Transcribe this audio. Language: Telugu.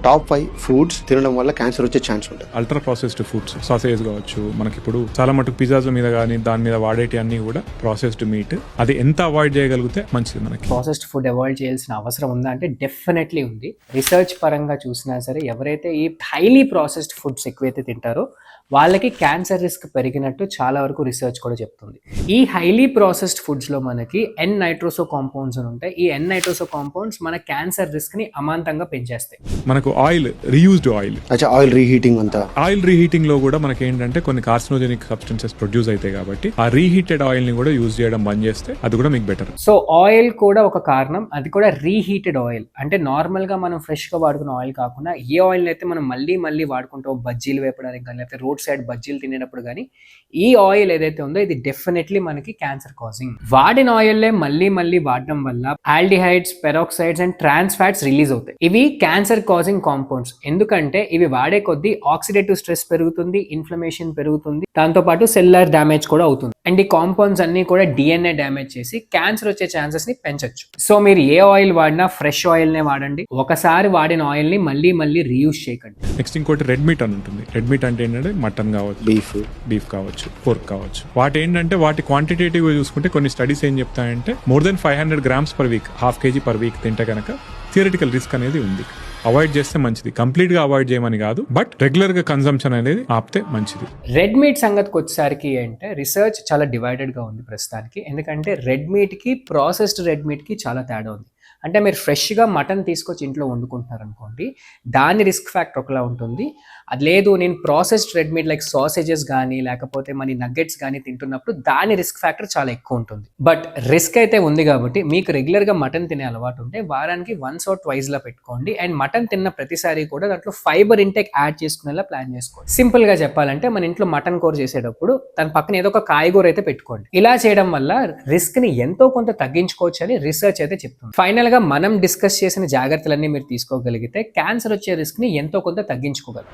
టాప్ 5 ఫుడ్స్ తినడం వల్ల క్యాన్సర్ వచ్చే ఛాన్స్ ఉంటుంది. అల్ట్రా ప్రాసెస్డ్ ఫుడ్స్, సాసేజ్ కావచ్చు, మనకి ఇప్పుడు చాలా మటుకు పిజ్జాస్ మీద కానీ దాని మీద వాడేటి అన్ని కూడా ప్రాసెస్డ్ మీట్. అది ఎంత అవాయిడ్ చేయగలిగితే మంచిది. మనకి ప్రాసెస్డ్ ఫుడ్ అవాయిడ్ చేయాల్సిన అవసరం ఉందా అంటే డెఫినెట్లీ ఉంది. రీసెర్చ్ పరంగా చూసినా సరే ఎవరైతే ఈ హైలీ ప్రాసెస్డ్ ఫుడ్స్ ఎక్కువైతే తింటారో వాళ్ళకి క్యాన్సర్ రిస్క్ పెరిగినట్టు చాలా వరకు రీసెర్చ్ కూడా చెప్తుంది. ఈ హైలీ ప్రాసెస్డ్ ఫుడ్స్లో మనకి ఎన్ నైట్రోసో కాంపౌండ్స్ అని ఉంటాయి. ఈ ఎన్ నైట్రోసో కాంపౌండ్స్ మన క్యాన్సర్ రిస్క్ని అమాంతంగా పెంచేస్తాయి. మనకు oil, reused oil, oil reheating అంతా, ఆయిల్ రీహీటింగ్ లో కూడా మనకి ఏంటంటే కొన్ని కార్సినోజెనిక్ సబ్స్టెన్సెస్ ప్రొడ్యూస్ అవుతాయి కాబట్టి ఆ రీహీటెడ్ ఆయిల్ ని కూడా యూజ్ చేయడం బంద్ చేస్తే అది కూడా మీకు బెటర్. సో ఆయిల్ కూడా ఒక కారణం, అది కూడా రీహీటెడ్ ఆయిల్. అంటే నార్మల్ గా మనం ఫ్రెష్ గా వాడుకున్న ఆయిల్ కాకుండా ఏ ఆయిల్ అయితే మనం మళ్ళీ వాడుకుంటాం బజ్జీలు వేపడానికి కానీ లేకపోతే రోడ్ సైడ్ బజ్జీలు తినేటప్పుడు కానీ ఈ ఆయిల్ ఏదైతే ఉందో ఇది డెఫినెట్లీ మనకి క్యాన్సర్ కాజింగ్. వాడిన ఆయిల్లే మళ్ళీ వాడడం వల్ల aldehydes, peroxides and trans fats release అవుతాయి. ఇవి క్యాన్సర్ కాజింగ్ కాంపౌండ్స్. ఎందుకంటే ఇవి వాడే కొద్దీ ఆక్సిడేటివ్ స్ట్రెస్ పెరుగుతుంది, ఇన్ఫ్లమేషన్ పెరుగుతుంది, దాంతో పాటు సెల్యులర్ డ్యామేజ్ కూడా అవుతుంది. అండ్ ఈ కాంపౌండ్స్ అన్ని కూడా డిఎన్ఏ డ్యామేజ్ చేసి క్యాన్సర్ వచ్చే ఛాన్సెస్ ని పెంచొచ్చు. సో మీరు ఏ ఆయిల్ వాడినా ఫ్రెష్ ఆయిల్ నే వాడండి. ఒకసారి వాడిన ఆయిల్ ని మళ్ళీ రీయూజ్ చేయకండి. నెక్స్ట్ ఇంకోటి రెడ్ మీట్ అని ఉంటుంది. రెడ్ మీట్ అంటే ఏంటంటే మటన్ కావచ్చు, బీఫ్ కావచ్చు, పోర్క్ కావచ్చు. వాటి ఏంటంటే వాటి క్వాంటిటేటివ్ గా చూసుకుంటే కొన్ని స్టడీస్ ఏం చెప్తాయంటే more than 500 grams per week, ½ kg per week తింటే కనుక థియరిటికల్ రిస్క్ అనేది ఉంది. అవాయిడ్ చేస్తే మంచిది. కంప్లీట్ గా అవాయిడ్ చేయమని కాదు, బట్ రెగ్యులర్ గా కన్సంప్షన్ అనేది ఆపితే మంచిది. రెడ్ మీట్ సంగతికి వచ్చేసరికి అంటే రీసెర్చ్ చాలా డివైడెడ్ గా ఉంది ప్రస్తుతానికి. ఎందుకంటే రెడ్ మీట్ కి ప్రాసెస్డ్ రెడ్ మీట్ కి చాలా తేడా ఉంది. అంటే మీరు ఫ్రెష్గా మటన్ తీసుకొచ్చి ఇంట్లో వండుకుంటున్నారు అనుకోండి, దాని రిస్క్ ఫ్యాక్టర్ ఒకలా ఉంటుంది. అది లేదు నేను processed red meat like sausages కానీ లేకపోతే మన నగ్గెట్స్ కానీ తింటున్నప్పుడు దాని రిస్క్ ఫ్యాక్టర్ చాలా ఎక్కువ ఉంటుంది. బట్ రిస్క్ అయితే ఉంది కాబట్టి మీకు రెగ్యులర్గా మటన్ తినే అలవాటు ఉంటే వారానికి 1 or 2 లా పెట్టుకోండి. అండ్ మటన్ తిన్న ప్రతిసారి కూడా దాంట్లో ఫైబర్ ఇంటేక్ యాడ్ చేసుకునేలా ప్లాన్ చేసుకోండి. సింపుల్ గా చెప్పాలంటే మన ఇంట్లో మటన్ కూర చేసేటప్పుడు దాని పక్కన ఏదో ఒక కాయగూర అయితే పెట్టుకోండి. ఇలా చేయడం వల్ల రిస్క్ ని ఎంతో కొంత తగ్గించుకోవచ్చు అని రీసెర్చ్ అయితే చెప్తుంది. ఫైనల్ గా మనం డిస్కస్ చేసిన జాగ్రత్తలన్నీ మీరు తీసుకోగలిగితే క్యాన్సర్ వచ్చే రిస్క్ ని ఎంతో కొంత తగ్గించుకోగలరు.